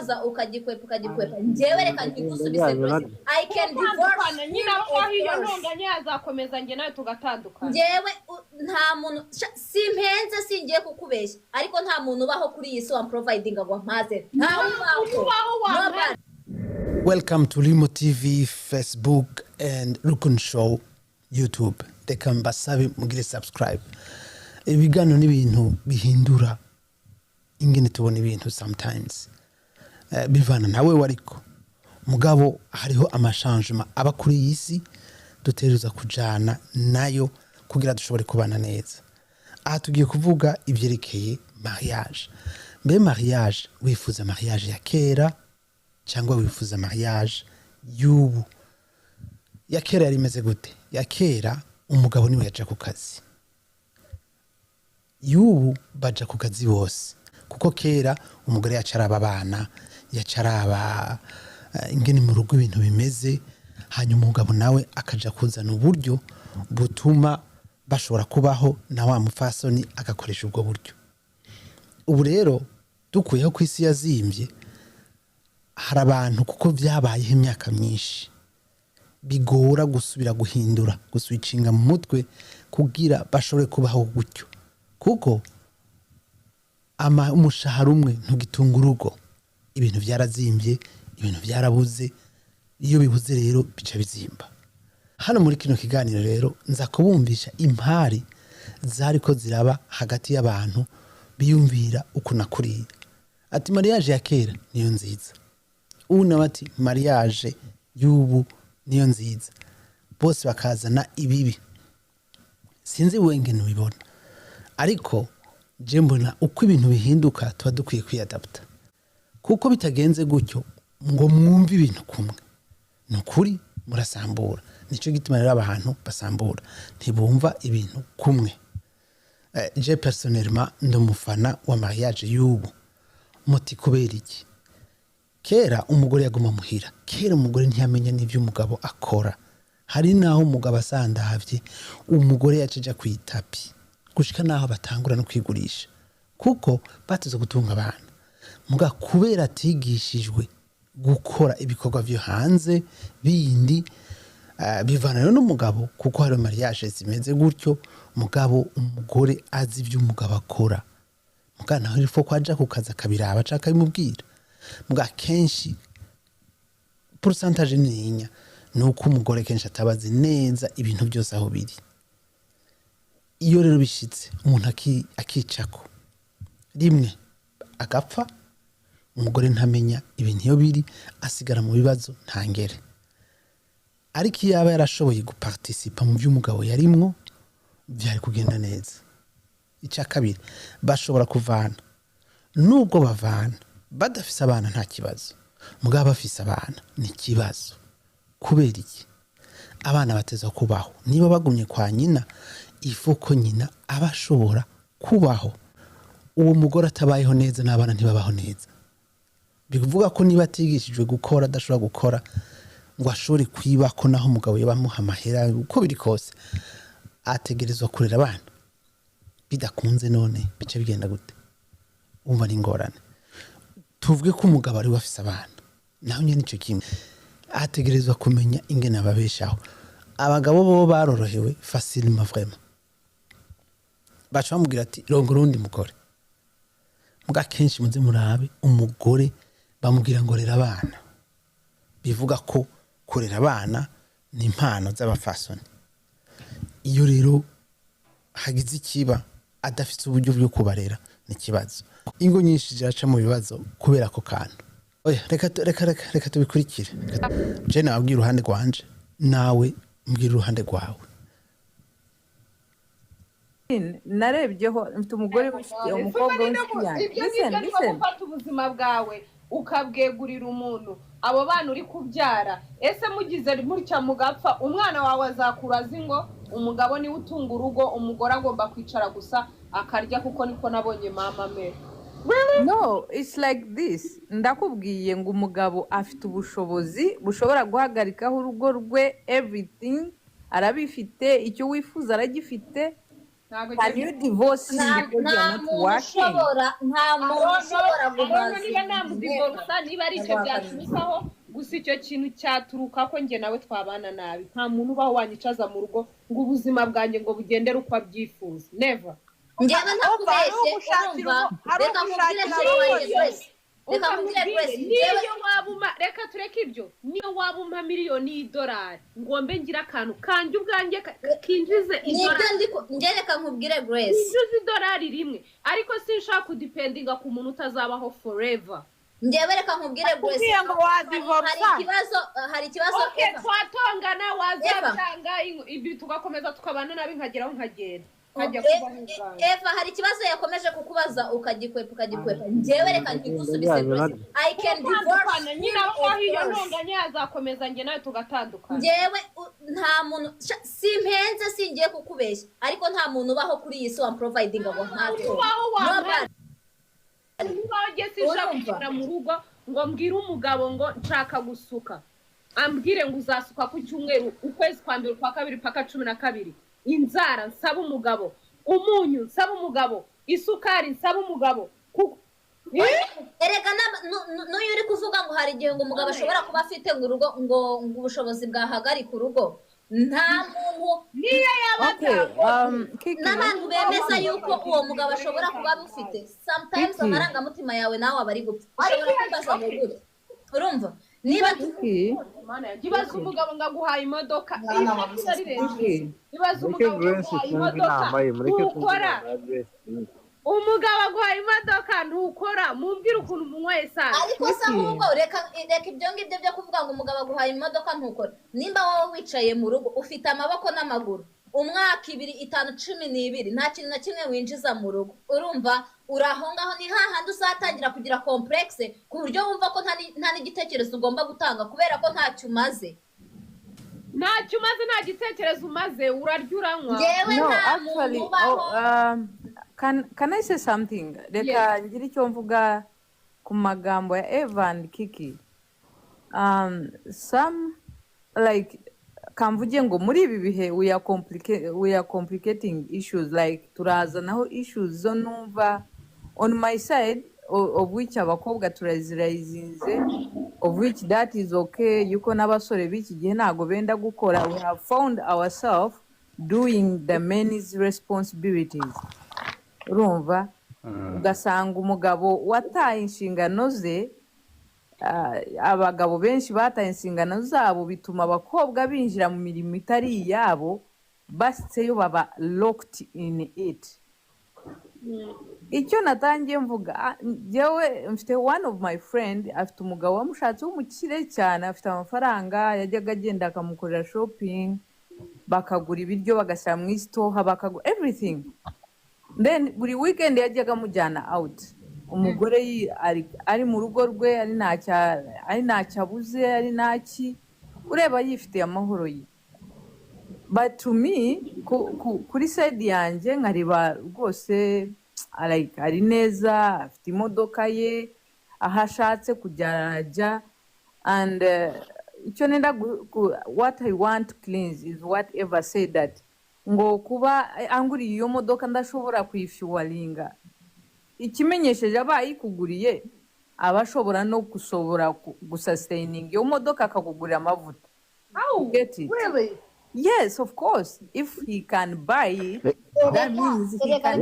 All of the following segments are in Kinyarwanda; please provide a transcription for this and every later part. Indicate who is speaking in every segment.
Speaker 1: ukaza ukagikwepa njyewe reka nkigusubize rwose I can divorce
Speaker 2: nyina aho iyo ntonganya yazakomeza nge nawe tugatandukana
Speaker 1: njyewe nta muntu simpenze singiye kukubeshya ariko nta muntu ubaho kuri iyi si wa providing ngo mpaze nta ubaho.
Speaker 3: Welcome to Limo TV, Facebook and Rukun Show YouTube. Reka mbasabe mugire subscribe. Ibiganiro n'ibintu bihindura ingene tubona ibintu sometimes. Bivana nawe wariko. Mugabo hariho amachangement aba kuri iyi si duteruza kujana nayo kugira dushobore kubana neza. Aha tugiye kuvuga ivyerekeye mariage. Mbe mariage wifuza mariage ya kera cyangwa wifuza mariage y'ubu? Ya kera yari imeze gute? Ya kera umugabo niwe yaja ku kazi, y'ubu baja ku kazi bose, kuko kera umugore yacaraba abana, yacaraba ingene mu rugo ibintu bimeze, hanyuma umugabo nawe akaja kuzana uburyo butuma bashobora kubaho na wa mufasoni agakoresha ubwo buryo. Ubu rero dukuyeho ku isi yazimvye, hari abantu kuko byabayeho imyaka myinshi bigora gusubira guhindura, guswicinga mu mutwe kugira bashobore kubaho gutyo, kuko umushahara umwe ntugitunga urugo. Ibintu byarazimvye, ibintu byarabuze, iyo bibuze rero bica bizimba. Hano muri kino kiganiro rero nza kubumvisha impari zariko ziraba hagati y'abantu biyumvira uko nakuriye. Ati mariage ya kera niyo nziza, ubu bati mariage y'ubu niyo nziza. Bose bakazana ibibi. Sinzi wenge nubibona, ariko je mbona uko ibintu bihinduka tuba dukwiye kwiyadapta, kuko bitagenze gutyo ngo mwumve ibintu kumwe nukuri murasambura. Nico gituma rero abantu basambura, ntibumva ibintu kumwe. Je personnellement ndumufana wa mariage y'ubu. Muti kubera iki? Kera umugore yaguma muhira, kera umugore ntiyamenya n'ivyo umugabo akora. Hari naho umugabo asandahavye umugore yacija kwitapi, gushika naho batangura no kwigurisha, kuko batuze gutunga abana. Muga kubera atigishijwe gukora ibikorwa vyo hanze bindi, bivana rero n'umugabo, kuko hari mariage zimeze gutyo, mugabo umugore azi ivyo umugabo akora. Muga naho rifo kwaja kukaza kabiraba caka bimubwira. Muga kenshi pourcentage ninya nuko umugore kenshi atabazi neza ibintu byose aho biri. Iyo rero bishitse umuntu akicako rimwe agapfa, umugore ntamenya ibintu iyo biri, asigara mu bibazo ntangere. Ariko yaba yarashoboye guparticipa mu by'umugabo yarimwo, byari kugenda neza. Icya kabiri, bashobora kuvana. Nubwo bavana badafise abana nta kibazo, mugabo bafise abana ni kibazo. Kubera iki? Abana bateza kubaho. Niba bagumye kwa nyina, ifuko nyina abashobora kubaho. Uwo mugore atabayeho neza n'abana ntibabaho neza. Bivuga ko niba atigishijwe gukora, adashobora gukora ngo ashobore kwiba ko naho umugabo yabamuha amahera uko biri kose, ategerezwa kurera abana. Bidakunze none bice bigenda gute? Umva ni ngorane. Tuvuge ko umugabo ari wafise abana, naho nyene ico kimwe ategerezwa kumenya ingene ababeshaho. Abagabo bo barorohewe facilement vraiment, bacha bamubwira ati rongora undi mugore. Muga kenshi muze murabe umugore bamubwira ngo rera abana, bivuga ko kurera abana ni impano z'abafasoni. Iyo rero hagize ikiba adafite uburyo bwo kubarera ni kibazo. Ingo nyinshi ziraca mu bibazo kubera ko kantu. Oya reka tubikurikire. Je nababwira uruhande rwanje, nawe mbwira uruhande rwawe.
Speaker 4: Narebyeho mfite umugore ufite umukobwa w'inyange. Listen
Speaker 2: ufata ubuzima bwawe ukabwegurira umuntu, abo bana uri kubyara, ese mugize mutya mugapfa, umwana wawe azakura azi ngo umugabo ni utunga urugo, umugore agomba kwicara gusa akarya, kuko niko nabonye mama me.
Speaker 4: No, it's like this. Ndakubwiye ngo umugabo afite ubushobozi bushobora guhagarikaho urugo rwe, everything arabifite, icyo wifuza aragifite. Can you divorce him because you're not working?
Speaker 1: nta muntu ushobora guhaza
Speaker 2: niba namudivorusa niba ari icyo byaturukaho gusa icyo kintu cyaturuka ko njye nawe twabana nabi nta muntu ubaho wanyicaza mu rugo ngo ubuzima bwanjye ngo bugendere uko abyifuza never
Speaker 1: njyewe ntakubeshye urumva reka nkubwire Grace
Speaker 2: reka tureke ibyo niyo waba umpa miliyoni y'idolari ngo mbe ngira akantu kanjye ubwanjye kinjize idolari
Speaker 1: njye reka nkubwire Grace
Speaker 2: kinjize idolari rimwe ariko sinshaka kudipendinga ku muntu utazabaho forever
Speaker 1: njyewe reka nkubwire Grace hari ikibazo
Speaker 2: twatongana wazabyanga ibi tugakomeza tukabana nabi nkageraho nkagenda
Speaker 1: Eva hari ikibazo yakomeje kukubaza ukagikwepa njyewe reka nkigusubize Grace I can divorce
Speaker 2: nyina aho iyo ntonganya yazakomeza njye nawe tugatandukana
Speaker 1: njyewe nta muntu simpenze singiye kukubeshya ariko nta muntu ubaho kuri iyi si wa providing ngo ntaze
Speaker 2: Nubage sinshaka mu rugo ngo mbwire umugabo ngo nshaka gusuka ambwire ngo uzasuka ku cyumweru ukwezi kwa mbere kwa kabiri paka 12 inzara nsaba umugabo umunyu nsaba umugabo isukari nsaba umugabo
Speaker 1: erega n'uyu uri kuvuga ngo hari igihe ngo umugabo ashobora kuba afite ngo urugo ngo ubushobozi bwahagarika urugo nta muntu
Speaker 2: niyo yaba
Speaker 1: n'abantu bemeza yuko uwo mugabo ashobora kuba abufite sometimes amarangamutima yawe nawe aba ari gupfa ushobora kumbaza ngo gute urumva niba
Speaker 2: ibaza umugabo ngaguhaye imodoka ibaza umugabo ngaguhaye imodoka ukora umugabo aguhaye imodoka ntukora mumbwire ukuntu munyweye sana
Speaker 1: ariko se ahubwo reka ibyo ngibyo byo kuvuga ngo umugabo aguhaye imodoka ntukora nimba wowe wicaye mu rugo ufite amaboko n'amaguru umwaka 2 5 12 nta kintu na kimwe winjiza mu rugo urumva uraho ngaho ni hahandi uzatangira kugira complexe ku buryo wumva ko nta n'igitekerezo ugomba gutanga kubera ko ntacyo umaze
Speaker 2: nta gitekerezo umaze urarya uranywa
Speaker 4: No, actually, can I say something? Reka ngira icyo mvuga ku magambo ya Evan Kiki. Some like kamvuge ngo muri ibi bihe we are complicating issues like turazanaho issues zo numva on my side of which abakobwa turazirayizinze of which that is okay yuko n'abasore b'iki gihe ntago benda gukora we have found ourselves doing the men's responsibilities urumva ugasanga umugabo wataye inshingano ze abagabo benshi bataye inshingano zabo bituma abakobwa binjira mu mirimo itari iyabo basitseyo baba locked in it icyo natangiye mvuga jewe mfite one of my friend afite umugabo wamushatse w'umukire cyane afite amafaranga yajyaga agenda akamukorera shopping bakagura ibiryo bagashyira mu store bakagura everything then buri weekend yajyaga amujyana out umugore ari mu rugo rwe ari ntacyo abuze ari ntaki ureba yifitiye amahoro ye but to me kuri side yanjye nkareba rwose ari neza afite imodoka ye aho ashatse kujya ajya and icyo nenda what I want to cleanse is whatever said that ngo kuba anguriye iyo modoka ndashobora kuyifyuwaringa ikimenyesheje abayikuguriye abashobora no gusobora gusustaining iyo modoka akakugurira amavuta get it
Speaker 2: really
Speaker 4: yes of course if he can buy it that means he can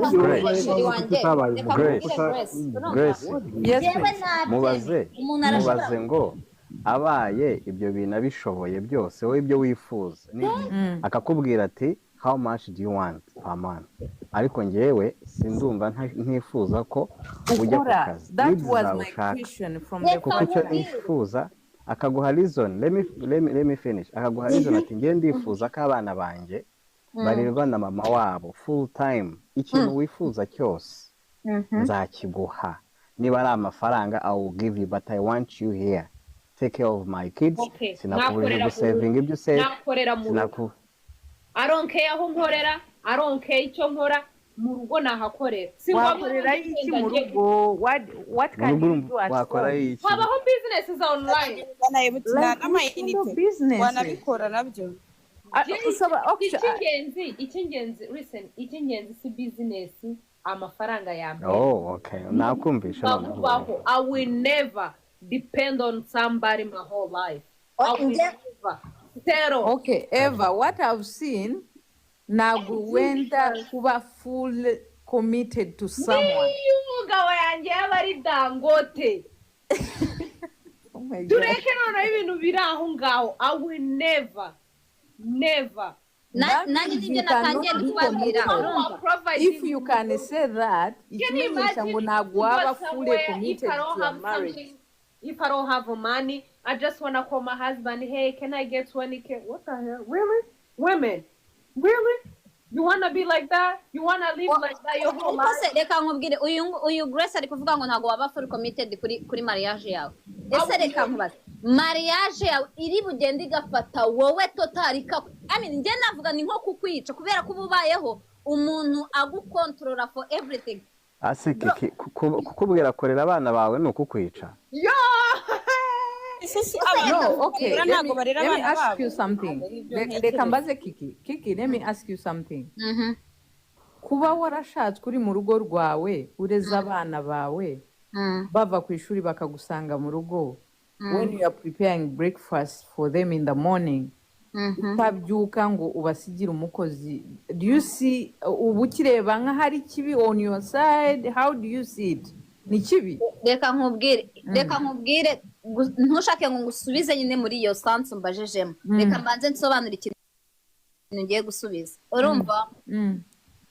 Speaker 5: mubaze ngo abaye ibyo bintu abishoboye byose wowe ibyo wifuza akakubwira ati how much do you want per month ariko ngewe sindumva ntifuza ko ujya ku kazi
Speaker 4: that was my question from the
Speaker 5: kuko icyo nifuza akaguha reason let me finish akaguha reason ati ngiye ndifuza ko abana banjye barirwa na mama wabo full time ikintu wifuza cyose nzakiguha niba ari amafaranga I will give you but I want you here take care of my kids sinakuburira gusavinga ibyo usave
Speaker 2: aronke aho nkorera aronke icyo nkora mu rugo nahakorera
Speaker 4: wakorera iki mu rugo what can you do
Speaker 5: wakora iki
Speaker 2: habaho business za online
Speaker 6: wanabikora nabyo
Speaker 2: icy'ingenzi listen icy'ingenzi si business amafaranga ya mbere.
Speaker 5: Okay, nakumvisha
Speaker 2: noneho I will never depend on somebody my whole life. I will never settle.
Speaker 4: Okay, Eva, what I've seen ntabwo wenda kuba full committed to someone.
Speaker 2: Umugabo yanjye yaba ari Dangote. Tureke noneho ibintu biri aho ngaho. I will never.
Speaker 4: If you can say that, ikimenyesha ngo ntabwo waba fully committed to your marriage.
Speaker 2: If I don't have money, I just want to call my husband, hey, can I get 20K? What the hell? Really? Women? Really? You want to be like that? You want to live like that your whole life?
Speaker 1: Reka nkubwire uyu Grace ari kuvuga ngo ntabwo waba full committed kuri mariage yawe. Ese reka nkubaze. Mariage yawe iri bugende igafata wowe totally njye navuga ni nko kukwica kubera ko ubayeho umuntu agukontrola for everything.
Speaker 5: Kiki kukubwira korera abana bawe ni ukukwica.
Speaker 4: No, okay. Let me ask you something. Reka mbaze Kiki, let me ask you something. Kuba warashatswe uri mu rugo rwawe ureza abana bawe bava ku ishuri bakagusanga mu rugo, when you are preparing breakfast for them in the morning, utabyuka ngo ubasigire umukozi, do you see ubukireba nka hari kibi on your side? How do you see it? Ni kibi?
Speaker 1: Reka nkubwire ntushake ngo ngusubize nyine muri iyo sansu mbajejemo. Reka mbanze nsobanura ikintu ngiye gusubiza. Urumva?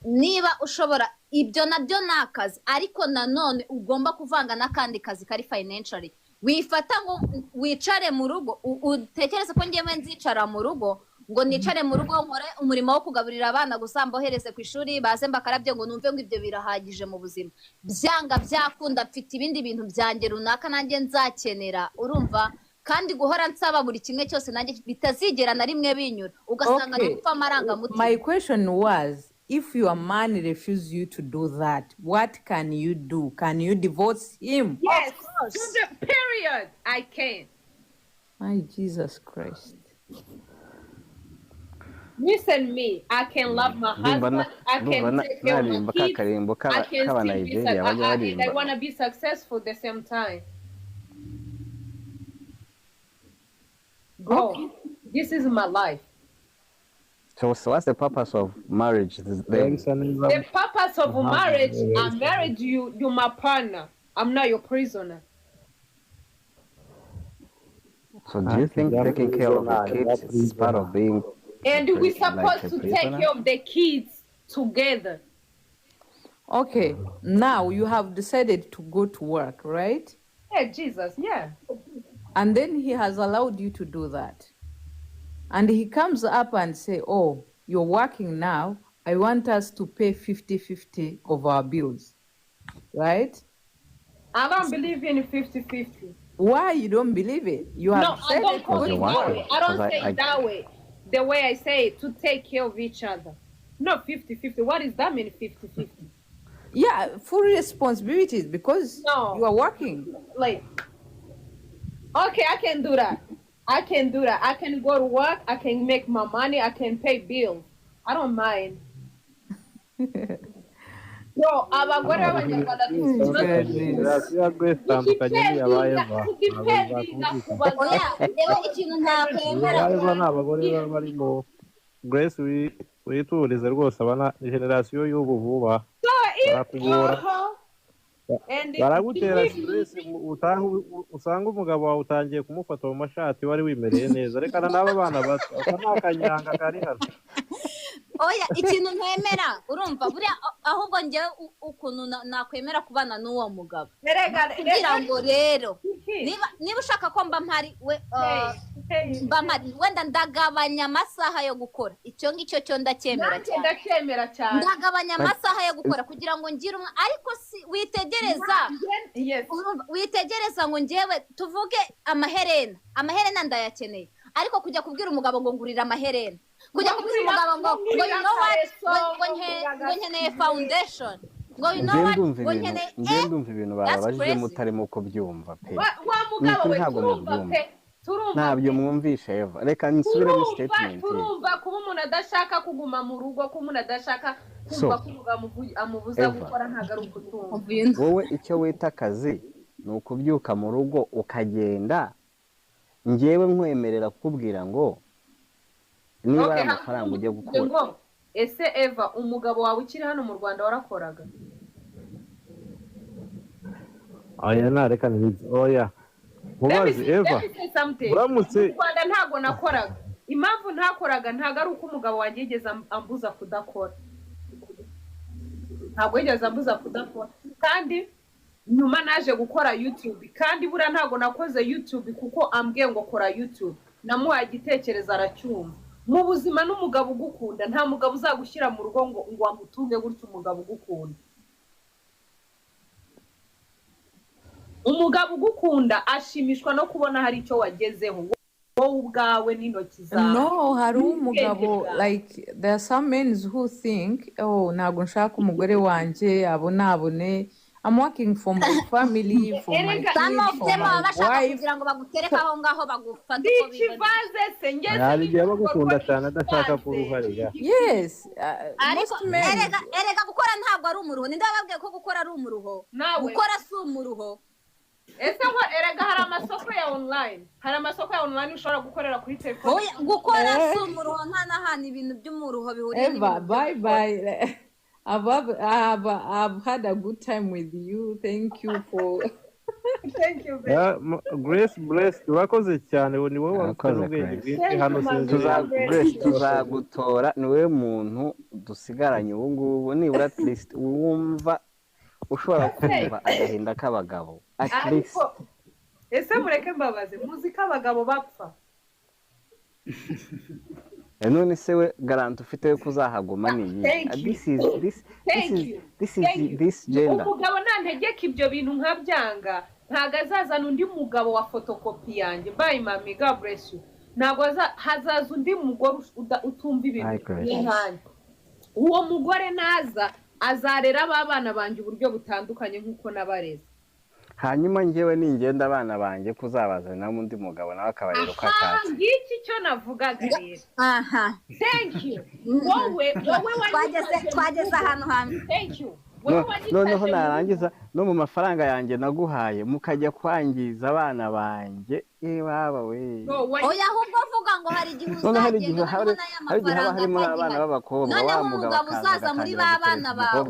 Speaker 1: Niba ushobora ibyo nabyo nakazi ariko nanone ugomba kuvanga nakandi kazi kari financially. Wifata ngo wicare mu rugo utekereze ko ngiye nzicara mu rugo ngo nicare mu rugo nkore umurimo wo kugaburira abana gusa mbohereze ku ishuri baze mbakarabye ngo numve ngo ibyo birahagije mu buzima. Byanga byakunda mfite ibindi bintu byanjye runaka nanjye nzakenera. Urumva? Kandi guhora nsaba buri kimwe cyose nanjye bitazigera na rimwe binyura ugasanga ni gupfa amaranga muti.
Speaker 4: My question was, if your man refuses you to do that, what can you do? Can you divorce him?
Speaker 2: Yes, to the period. I can.
Speaker 4: My Jesus Christ.
Speaker 2: Listen me, I can love my husband, I can take care of my kids, I can still be and I want to be successful at the same time. Bro, this is my life.
Speaker 5: So what's the purpose of marriage?
Speaker 2: The purpose of marriage, I married you, you're my partner. I'm not your prisoner.
Speaker 5: So do you think taking care of the kids is part of being...
Speaker 2: And we're supposed to take care of the kids together.
Speaker 4: Okay, now you have decided to go to work, right?
Speaker 2: Yeah, Jesus, yeah.
Speaker 4: And then he has allowed you to do that. And he comes up and say, oh, you're working now. I want us to pay 50-50 of our bills, right?
Speaker 2: I don't believe in 50-50.
Speaker 4: Why you don't believe it? You have said
Speaker 2: I don't call it that way. I don't say it that way. The way I say it, to take care of each other. Not 50-50. What does that mean, 50-50?
Speaker 4: Yeah, full responsibilities because you are working.
Speaker 2: Like, okay, I can do that. I can do that. I can go to work. I can make my money. I can pay bills. I don't mind. Bro, abagore b'abanyarwanda
Speaker 6: barimo Grace witurize rwose abana generasiyo y'ubu vuba barakugora baragutera stress usanga umugabo wawe utangiye kumufata mu mashati wari wimereye neza rekana n'aba bana bato akanakanyanga kari hano.
Speaker 1: Oya ikintu ntemera urumva buriya ahubwo ngewe ukuntu nakwemera kubana n'uwo mugabo kugira ngo rero niba ushaka ko mba mpari wenda ndagabanya amasaha yo gukora icyo ngicyo cyo ndacyemera cyane ndagabanya amasaha yo gukora kugira ngo ngire umwe ariko si witegereza ngo ngewe tuvuge amaherena ndayakeneye ariko kujya kubwira umugabo ngo ngurira amaherena kujya kubwira umugabo ngo you know what ngo nkeneye foundation ngo you know what ngo nkeneye
Speaker 5: ndumva ibintu barabajije mutarimo ko byumva pe
Speaker 2: wa mugabo we urumva pe
Speaker 5: ntabyo mwumvisha Eva reka nsubiremo statement
Speaker 2: turumva kuba umuntu adashaka kuguma mu rugo ko umuntu adashaka kumva ko umugabo amubuza gukora ntago ari ukutumva
Speaker 5: wowe icyo wita akazi ni ukubyuka mu rugo ukagenda njyewe nkwemerera kukubwira ngo niba ari amafaranga ujye gukora
Speaker 2: ese Eva umugabo wawe ukiri hano mu Rwanda warakoraga
Speaker 6: aya nareka ntibizi oya mubazi Eva uramutse
Speaker 2: mu Rwanda ntago nakoraga impamvu ntakoraga ntago ari uko umugabo wanjye yigeze ambuza kudakora ntago yigeze ambuza kudakora kandi nyuma naje gukora YouTube kandi bura ntago nakoze YouTube kuko ambwiye ngo kora YouTube namuhaye igitekerezo aracyumva mu buzima n'umugabo ugukunda nta mugabo uzagushyira mu rugo ngo amutunge gutyo umugabo ugukunda umugabo ugukunda ashimishwa no kubona hari icyo wagezeho wowe ubwawe n'intoki zawe
Speaker 4: no hari umugabo like there are some men who think oh ntago nshaka umugore wanjye abone I'm working for my family, for my kids, for my wife.
Speaker 1: kugira ngo bagutereka aho ngaho bagufata
Speaker 2: uko bibaze sengeze
Speaker 6: hari igihe bagukunda cyane adashaka kuruharira
Speaker 4: yes
Speaker 1: ariko erega gukora ntabwo ari umuruho ninde wababwiye ko gukora ari umuruho gukora si umuruho
Speaker 2: ese ngo erega hari amasoko ya online ushobora gukorera kuri telefone
Speaker 1: gukora si umuruho nta n'ahandi ibintu by'umuruho bihuriye
Speaker 4: Eva bye bye I've had a good time with you. Thank you for.
Speaker 2: Thank you.
Speaker 6: Grace blessed. Urakoze cyane ni wowe wakoze ubwenge bwinshi hano
Speaker 5: Grace tuzagutora ni wowe muntu dusigaranye ubu ngubu nibura at least wumva ushobora kumva agahinda k'abagabo at least.
Speaker 2: Ese mureke mbabaze muzika abagabo bapfa.
Speaker 5: none se we garanti ufite yo kuzahaguma niyi this gender
Speaker 2: umugabo nantegeka ibyo bintu nkabyanga ntago azazana undi mugabo wa fotokopi yanjye bye mami God bless you ntago hazaza undi mugore utumva ibintu nk'inkanjye uwo mugore naza azarera abana banjye uburyo butandukanye nk'uko nabareze
Speaker 5: hanyuma njyewe ningenda abana banjye kuzabazana n'undi mugabo nawe akabarira uko atatse
Speaker 2: ngiki cyo navugaga rero thank you wowe
Speaker 1: twageze ahantu hamwe
Speaker 2: thank you
Speaker 5: noneho narangiza no mu mafaranga yanjye naguhaye mukajya kwangiza abana banjye baba we
Speaker 1: oya ahubwo vuga ngo hari igihe uzagenda
Speaker 5: haba harimo abana b'abakobwa
Speaker 1: wa mugabo uzaza muri ba bana bawe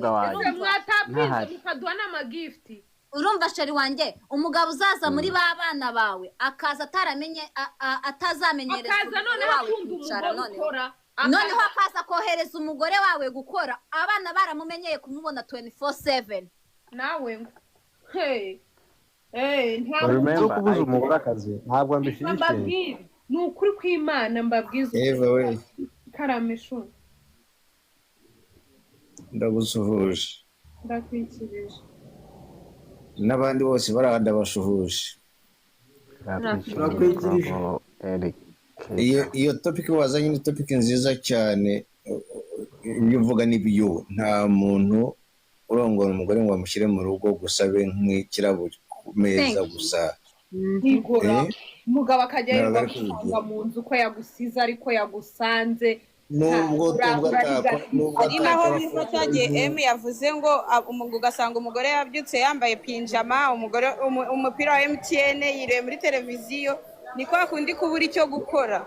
Speaker 2: mwatapinze mukaduha n'amagifti
Speaker 1: urumva sheri wanjye umugabo uzaza muri ba bana bawe akaza atazamenyereza
Speaker 2: akaza none akunda umugore ukora
Speaker 1: noneho akaza kohereza umugore wawe gukora abana baramumenyeye kumubona 24/7
Speaker 2: nawe ngo
Speaker 6: ntabwo kubuza umugore akazi ntabwo mbishyigikiye
Speaker 2: ni ukuri kw'Imana mbabwiza
Speaker 7: Eva we
Speaker 2: karameshu
Speaker 7: ndagusuhuje
Speaker 2: ndakwikirije
Speaker 7: n'abandi bose barahanda bashuhuje iyo topic wazanye ni topic nziza cyane ibyo uvuga n'ibyo nta muntu urongora umugore ngo amushyire mu rugo gusabe nk'ikirabo ku meza gusa
Speaker 2: umugabo akajya yirirwa gusanga mu nzu ko yagusize ariko yagusanze
Speaker 7: nubwo
Speaker 8: ari naho biva cyagiye M yavuze ngo ugasanga umugore yabyutse yambaye pinjama umupira wa MTN yiriwe muri televiziyo ni kwa kundi kubura icyo gukora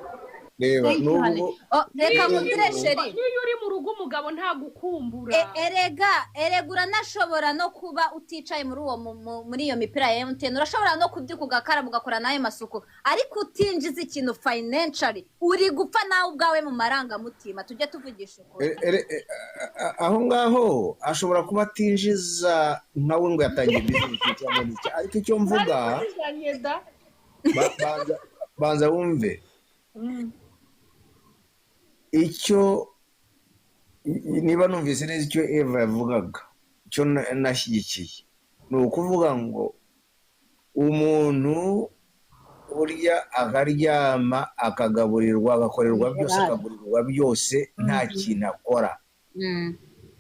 Speaker 7: reba nubwo
Speaker 1: reka mubwire sheri
Speaker 2: niyo uri mu rugo umugabo ntagukumbura
Speaker 1: erega uranashobora no kuba uticaye muri iyo mipira ya MTN urashobora no kubyuka ugakaraba ugakora nayo masuku ariko utinjiza ikintu financially uri gupfa nawe ubwawe mu marangamutima tujye tuvugisha ukuri
Speaker 7: aho ngaho ashobora kuba atinjiza nawe ngo yatangiye business cyangwa iki ariko icyo mvuga banza wumve icyo niba numvise neza icyo Eva yavugaga icyo nashyigikiye ni ukuvuga ngo umuntu urya akaryama akagaburirwa agakorerwa byose akagurirwa byose nta kintu akora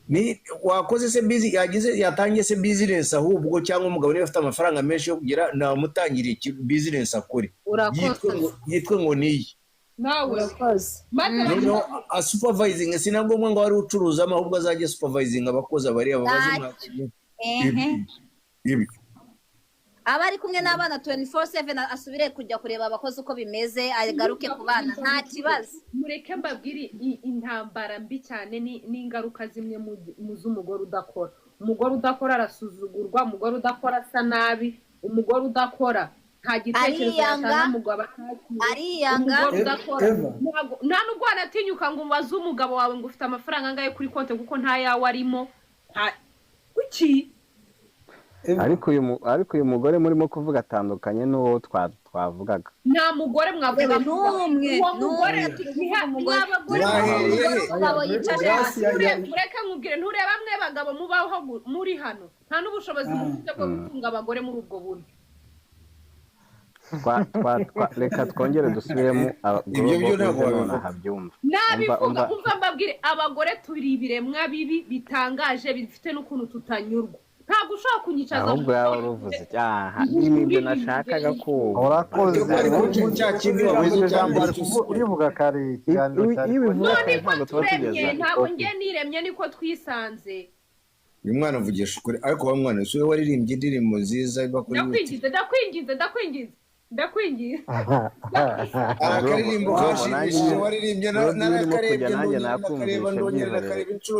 Speaker 7: ni wakoze se busy yatangiye se business ahubwo cyangwa umugabo niba afite amafaranga menshi yo kugira namutangiriye business akore yitwe ngo niyi
Speaker 2: nawe
Speaker 7: no a supervising sinagomba ngo ari ucuruza ahubwo azajye supervising abakozi abari ababaze mwakiye ibi
Speaker 1: abari kumwe n'abana 24/7 asubire kujya kureba abakozi uko bimeze agaruke ku bana nta kibazo
Speaker 2: mureke mbabwire intambara mbi cyane n'ingaruka zimwe mu z'umugore udakora umugore udakora arasuzugurwa umugore udakora asa nabi umugore udakora nta gitekerezo yatanga umugabo
Speaker 1: ariyanga
Speaker 2: nta nubwo wanatinyuka ngo ubaze umugabo wawe ngo ufite amafaranga angahe kuri konti kuko nta yawe arimo kuki
Speaker 5: ariko uyu mugore murimo kuvuga atandukanye n'uwo twavugaga
Speaker 2: nta mugore mwavuga
Speaker 1: n'umwe
Speaker 2: mugore mureke nkubwire ntureba mwe bagabo mubaho muri hano nta n'ubushobozi mufite bwo gutunga abagore muri ubwo buryo
Speaker 5: reka twongere dusubiremo
Speaker 7: ibyo byo ntabwo
Speaker 5: habyumva
Speaker 2: nabivuga umva mbabwire abagore turi ibiremwa bibi bitangaje bifite n'ukuntu tutanyurwa ntabwo ushobora kunyicaza
Speaker 5: ahubwo yaba uruvuze cyaha n'ibyo nashakaga kumva
Speaker 3: urakoze urivuga kare
Speaker 2: ntabwo njye niremye niko twisanze
Speaker 7: uyu mwana avugisha ukuri ariko wa mwana si we waririmbye indirimbo nziza iba kuri
Speaker 2: ndakwingiza
Speaker 7: akaririmbo kashimishije waririmbye nakarebye nakumva ndongera nakareba inshuro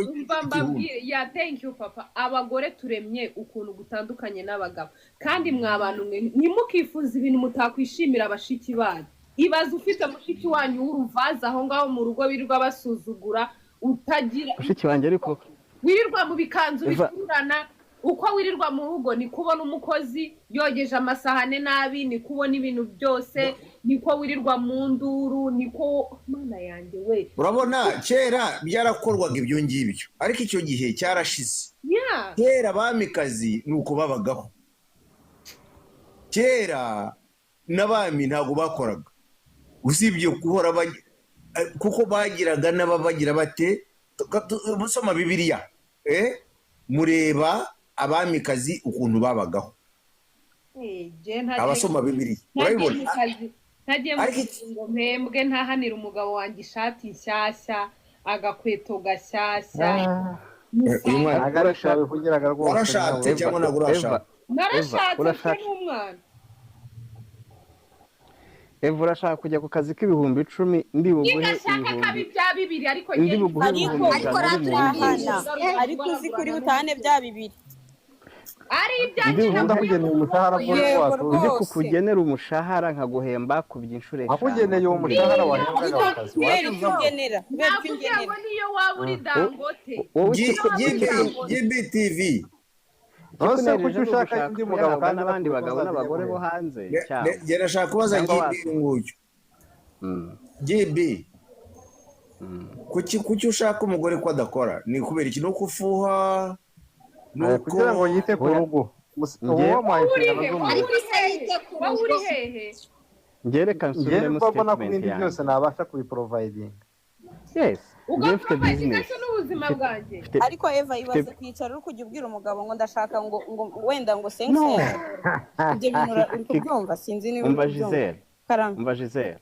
Speaker 2: ya thank you papa abagore turemye ukuntu gutandukanye n'abagabo kandi mwabantu mwe ntimukifuza ibintu mutakwishimira abashiki banyu ibaze ufite mushiki wanyu w'uruvaza aho ngaho mu rugo birirwa basuzugura utagira
Speaker 5: mushiki wanjye ariko
Speaker 2: wirirwa mu bikanzu bikurana uko wirirwa mu rugo ni kubona umukozi yogeje amasahane nabi ni kubona ibintu byose niko wirirwa mu nduru niko mana yanjye we
Speaker 7: urabona kera byarakorwaga ibyo ngibyo ariko icyo gihe cyarashize kera abamikazi nuko babagaho kera n'abami ntago bakoraga usibye guhora kuko bagiraga n'ababagira bate musoma bibiliya mureba abamikazi ukuntu babagaho abasoma bibiliya urabibona
Speaker 2: ntagiye ngo mpembwe ntahanira umugabo wanjye ishati nshyashya agakweto gashyashya
Speaker 7: warashatse cyangwa ntabwo urashaka
Speaker 2: narashatse n'umwana
Speaker 5: Eva urashaka kujya ku kazi k'ibihumbi 10 ndi buguhe
Speaker 2: ibihumbi ariko
Speaker 8: ariko uzi kuri butane bya 2
Speaker 2: ari ibyanjye
Speaker 3: ndakugenera umushahara
Speaker 5: uzi kukugenera umushahara nkaguhemba ku byinshuro
Speaker 3: akugeneye uwo mushahara wahembwaga wakazi
Speaker 8: kugenera
Speaker 2: niyo waba uri Dangote
Speaker 7: GBTV
Speaker 3: Ose kuki ushaka indi mugabo kandi
Speaker 5: abandi bagabo n'abagore bo hanze
Speaker 7: cyane gerashaka kubaza nguyu GB kuki ushaka umugore ko adakora ni kubera iki no kufuha
Speaker 3: kugira ngo yite ku rugo uwo
Speaker 2: uri hehe
Speaker 5: ngereka nsubiremo
Speaker 3: statement yanjye byose nabasha kubiproviding
Speaker 5: yes
Speaker 2: ugafite business n'ubuzima bwanjye
Speaker 8: ariko Eva ibaze kwicara uri kujya ubwira umugabo ngo ndashaka ngo wenda ngo sense ibyo bintu uri kubyumva sinzi niba
Speaker 5: umva Giselle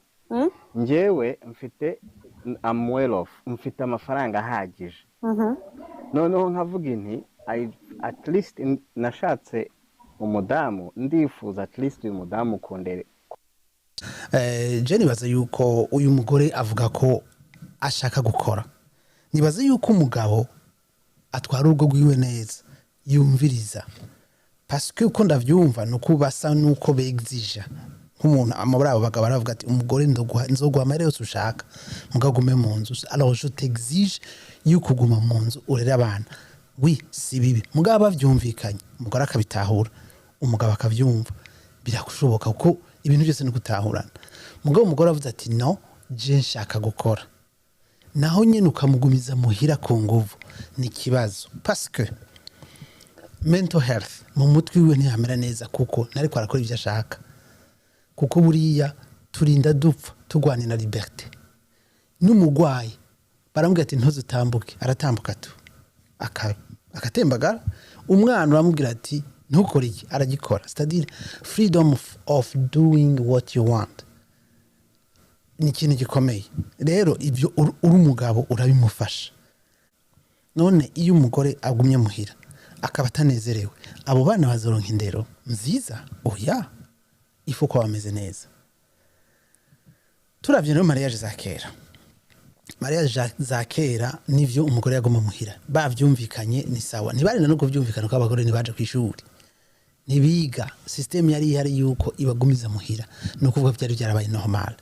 Speaker 5: njyewe mfite I'm well off mfite amafaranga ahagije noneho nkavuga inti at least nashatse umudamu ndifuza at least uyu mudamu kundere
Speaker 3: Jenny baza yuko uyu mugore avuga ko ashaka gukora nibaze yuko umugabo atwara urugo rwiwe neza yumviriza parce que uko ndavyumva nuko basa nuko begzija nk'umuntu amabara abo bagabo baravuga ati umugore nzoguha amare yose ushaka mugagume mu nzu alors je t'exige yuko guma mu nzu urere abana oui si bibi mugabo bavyumvikanye umugore akabitahura umugabo akavyumva birakushoboka kuko ibintu byose ni gutahurana mugabo umugore avuze ati no je nshaka gukora naho nyine ukamugumiza muhira ku nguvu ni kibazo parce que mental health mu mutwe wiwe ntihamera neza kuko nariko arakora ibyo ashaka kuko buriya turinda dupfa tugwana na liberté n'umugwayi barambwira ati ntuzutambuke aratambuka tu akatembagara umwana uramubwira ati ntukore iki aragikora c'est-à-dire freedom of doing what you want ni ikintu gikomeye rero ibyo uri umugabo urabimufasha none iyo umugore agumye muhira akaba atanezerewe abo bana bazoronka indero nziza oya ifu ko bameze neza turavye no mariage za kera mariage za kera nivyo umugore yagoma muhira bavyumvikanye ni sawa ntibarina no kuvyumvikana ko abagore nibaje kwishuri nibiga system yari ihari yuko ibagumiza muhira no kuvuga byari byarabaye normal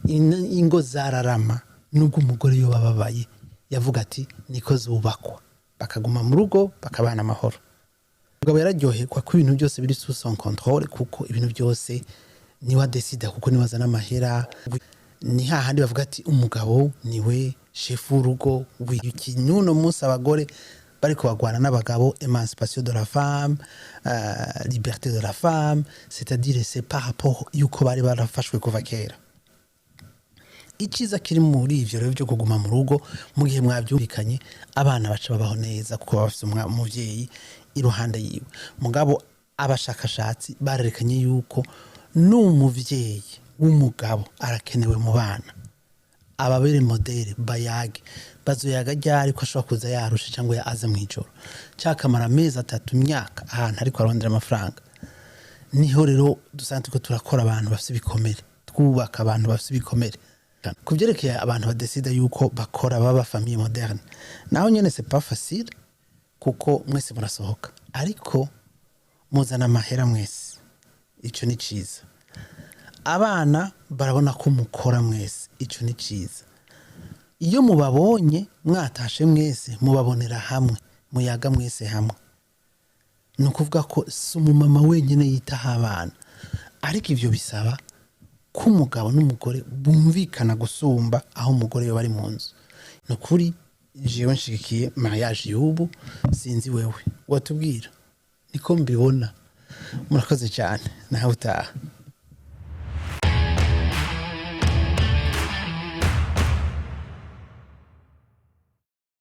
Speaker 3: ingo zararama nubwo umugore yo bababaye yavuga ati niko zubakwa bakaguma mu rugo bakabana amahoro umugabo yararyoherwa ko ibintu byose biri sous son contrôle kuko ibintu byose niwe decide kuko niwe azana amahera ni hahandi bavuga ati umugabo niwe chef w'urugo w'ikinuno munsi abagore bari kubagwana n'abagabo émancipation de la femme liberté de la femme c'est-à-dire c'est par rapport yuko bari barafashwe kuva kera ikiza kiri muri ivyo rero byo kuguma mu rugo mu gihe mwabyumvikanye abana baca babaho neza kuko bafite umuvyeyi iruhande yiwe mugabo abashakashatsi barerekanye yuko n'umuvyeyi w'umugabo arakenewe mu bana ababere modere bayage bazoyaga ryari ko ashobora kuza yarusha cyangwa yaza mu ijoro cyakamara amezi 3 imyaka ahantu ariko arondera amafaranga niho rero dusanzwe ko turakora abantu bafite ibikomere twubaka abantu bafite ibikomere kubyerekeye abantu badesida yuko bakora baba famille moderne naho nyene c'est pas facile kuko mwese murasohoka ariko muzana amahera mwese ico ni ciza abana barabona ko mukora mwese ico ni ciza iyo mubabonye mwatashe mwese mubabonera hamwe muyaga mwese hamwe nukuvuga ko si umumama wenyine yitaho abana ariko ivyo bisaba ko umugabo n'umugore bumvikana gusumba aho umugore yo bari mu nzu nukuri jewe nshigikiye mariage y'ubu sinzi wewe watubwira niko mbibona murakoze cyane nawe utaha